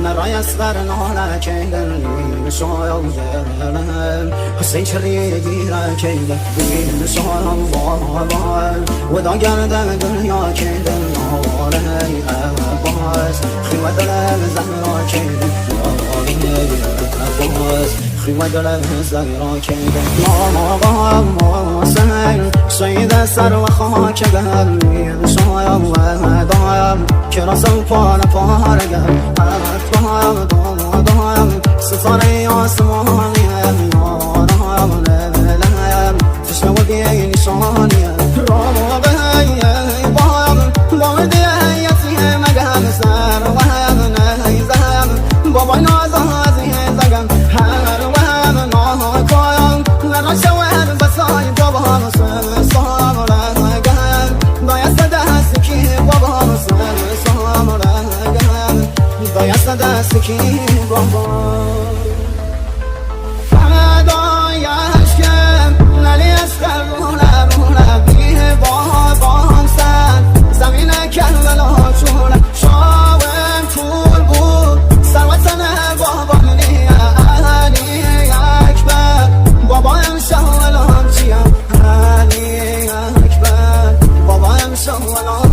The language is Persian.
نرای اصغر ناله کیدن شاید حسین چری گیره کیدن بین شاید و دا گرده دنیا کیدن ناله باز خیوه دل زهرا کیدن باز خیوه دل زهرا کیدن ما سهل سید سر و خاک گرمین شاید و دایم کراسم پار پارگر دایم ستاره آسمانیم یارم لبلیم تشنه و بیه نشانیم رام بهیم باید حیاتی مگم سر و هم نیزم بابای نازازی زگم هر و هم ناکایم نراشوهم بسای بابا هم سام رگم دایست دست کی بابا هم سام رگم دایست دست کی بابا فدایش کم نلی اسکر رونه بیه با هم سن زمین کربلا چونه شاوم طول بود سروتن بابا منی علی اکبر بابا امشالام چیم علی اکبر بابا امشالام